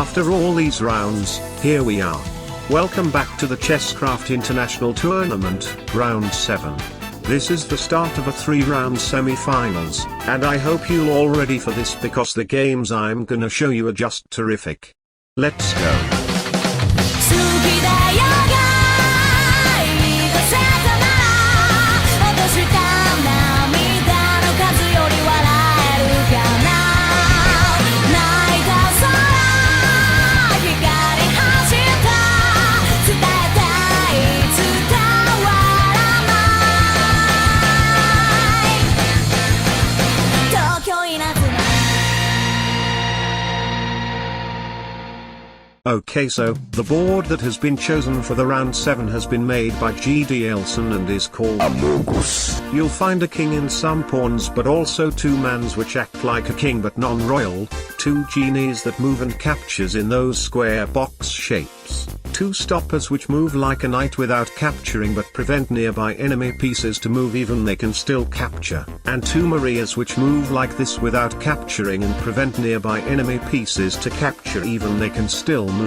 After all these rounds, here we are. Welcome back to the Chesscraft International Tournament, Round 7. This is the start of a 3-round semi-finals, and I hope you're all ready for this because the games I'm gonna show you are just terrific. Let's go. Okay, so, the board that has been chosen for the round 7 has been made by G.D. Elson and is called Amogus. You'll find a king in some pawns but also 2 mans which act like a king but non-royal, 2 genies that move and captures in those square box shapes, 2 stoppers which move like a knight without capturing but prevent nearby enemy pieces to move even they can still capture, and 2 Marias which move like this without capturing and prevent nearby enemy pieces to capture even they can still move.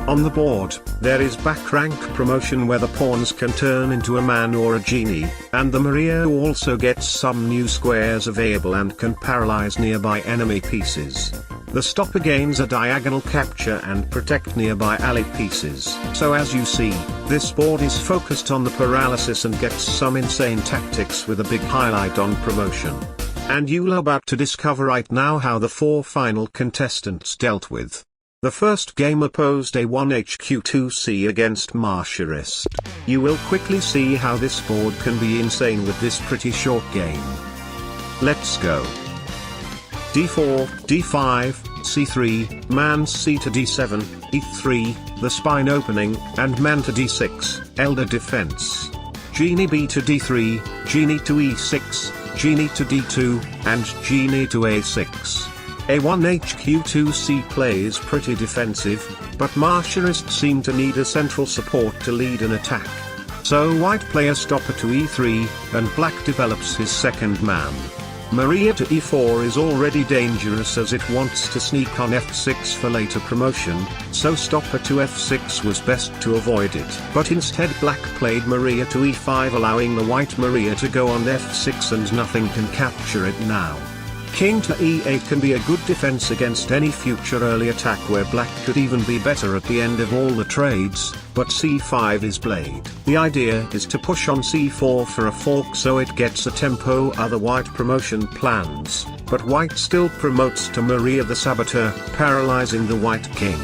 On the board, there is back rank promotion where the pawns can turn into a man or a genie, and the Maria also gets some new squares available and can paralyze nearby enemy pieces. The stopper gains a diagonal capture and protect nearby ally pieces. So as you see, this board is focused on the paralysis and gets some insane tactics with a big highlight on promotion. And you're about to discover right now how the 4 final contestants dealt with. The first game opposed A1HQ2C against Martiarist. You will quickly see how this board can be insane with this pretty short game. Let's go. D4, D5, C3, man C to D7, E3, the spine opening, and man to D6, elder defense. Genie B to D3, genie to E6, genie to D2, and genie to A6. A1HQ2C plays pretty defensive, but Martiarists seem to need a central support to lead an attack. So white plays stopper to E3, and black develops his second man. Maria to E4 is already dangerous as it wants to sneak on F6 for later promotion, so stopper to F6 was best to avoid it. But instead black played Maria to E5 allowing the white Maria to go on F6 and nothing can capture it now. King to E8 can be a good defense against any future early attack where black could even be better at the end of all the trades, but C5 is played. The idea is to push on C4 for a fork so it gets a tempo other white promotion plans, but white still promotes to Maria the Saboteur, paralyzing the white king.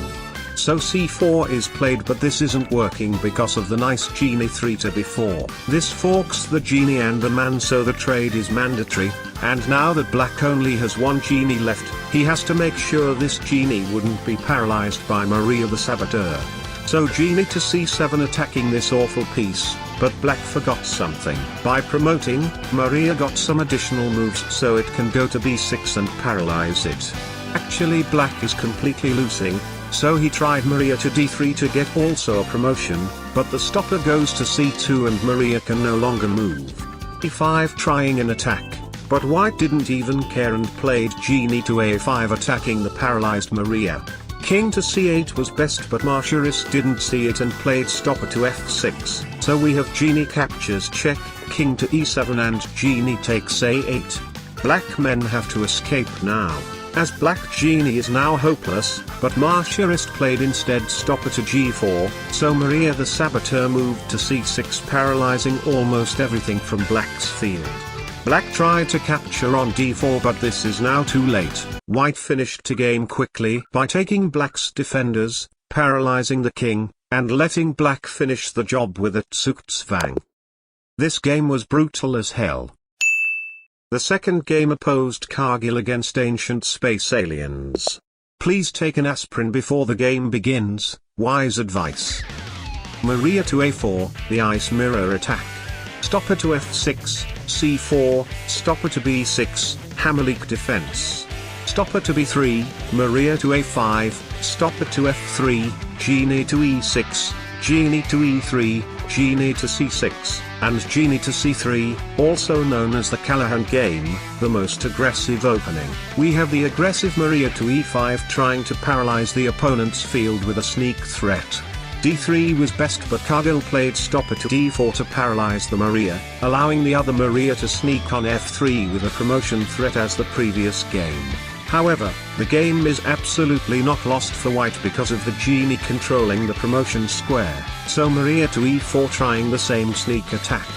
So C4 is played but this isn't working because of the nice genie 3 to B4. This forks the genie and the man so the trade is mandatory, and now that black only has 1 genie left, he has to make sure this genie wouldn't be paralyzed by Maria the Saboteur. So genie to C7 attacking this awful piece, but black forgot something. By promoting, Maria got some additional moves so it can go to B6 and paralyze it. Actually black is completely losing, so he tried Maria to D3 to get also a promotion, but the stopper goes to C2 and Maria can no longer move. E5 trying an attack, but white didn't even care and played genie to A5 attacking the paralyzed Maria. King to C8 was best but Martiarist didn't see it and played stopper to F6, so we have genie captures check, king to E7 and genie takes A8. Black men have to escape now, as black genie is now hopeless, but Martiarist played instead stopper to G4, so Maria the Saboteur moved to C6 paralyzing almost everything from black's field. Black tried to capture on D4 but this is now too late. White finished the game quickly by taking black's defenders, paralyzing the king, and letting black finish the job with a Zugzwang. This game was brutal as hell. The second game opposed Cargill against Ancient Space Aliens. Please take an aspirin before the game begins, wise advice. Maria to A4, the ice mirror attack. Stopper to F6, C4, stopper to B6, hammerleak defense. Stopper to B3, Maria to A5, stopper to F3, genie to E6, genie to E3, genie to c6, and genie to c3, also known as the Callahan game, the most aggressive opening. We have the aggressive Maria to e5 trying to paralyze the opponent's field with a sneak threat. d3 was best, but Cargill played stopper to d4 to paralyze the Maria, allowing the other Maria to sneak on f3 with a promotion threat as the previous game. However, the game is absolutely not lost for white because of the genie controlling the promotion square, so Maria to e4 trying the same sneak attack.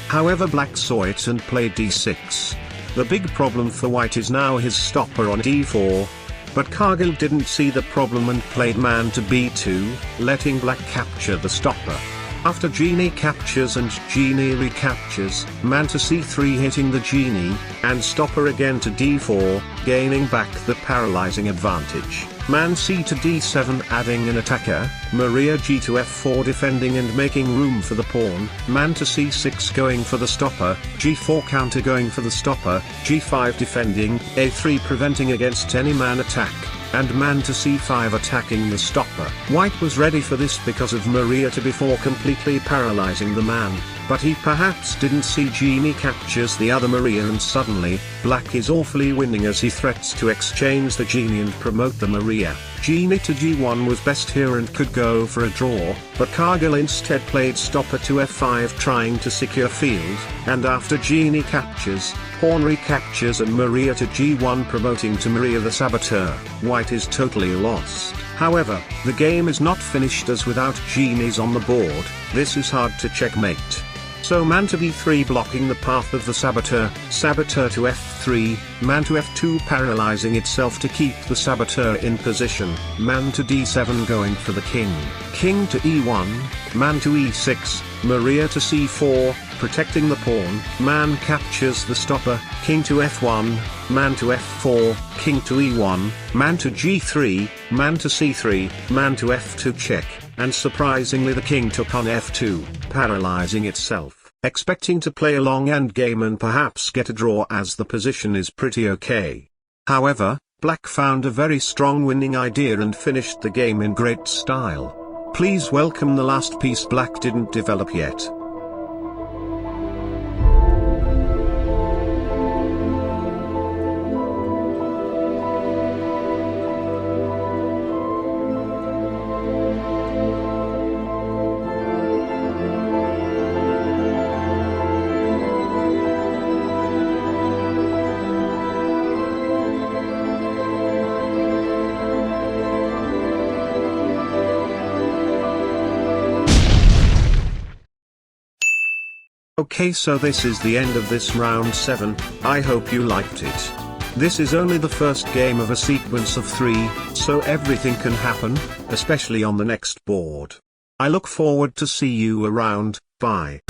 However, black saw it and played d6. The big problem for white is now his stopper on d4. But Cargill didn't see the problem and played man to b2, letting black capture the stopper. After genie captures and genie recaptures, man to c3 hitting the genie, and stopper again to d4, gaining back the paralyzing advantage. Man c to d7 adding an attacker, Maria g to f4 defending and making room for the pawn, man to c6 going for the stopper, g4 counter going for the stopper, g5 defending, a3 preventing against any man attack, and man to c5 attacking the stopper. White was ready for this because of Maria to before completely paralyzing the man, but he perhaps didn't see genie captures the other Maria and suddenly, black is awfully winning as he threats to exchange the genie and promote the Maria. Genie to g1 was best here and could go for a draw, but Cargill instead played stopper to f5 trying to secure field, and after genie captures, pawn recaptures and Maria to g1 promoting to Maria the saboteur, white is totally lost. However, the game is not finished as without genies on the board, this is hard to checkmate. So man to b3 blocking the path of the saboteur, saboteur to f3, man to f2 paralyzing itself to keep the saboteur in position, man to d7 going for the king, king to e1, man to e6, Maria to c4, protecting the pawn, man captures the stopper, king to f1, man to f4, king to e1, man to g3, man to c3, man to f2 check, and surprisingly the king took on f2, paralyzing itself, expecting to play a long endgame and perhaps get a draw as the position is pretty okay. However, black found a very strong winning idea and finished the game in great style. Please welcome the last piece black didn't develop yet. Okay, so this is the end of this round 7, I hope you liked it. This is only the first game of a sequence of 3, so everything can happen, especially on the next board. I look forward to see you around, bye.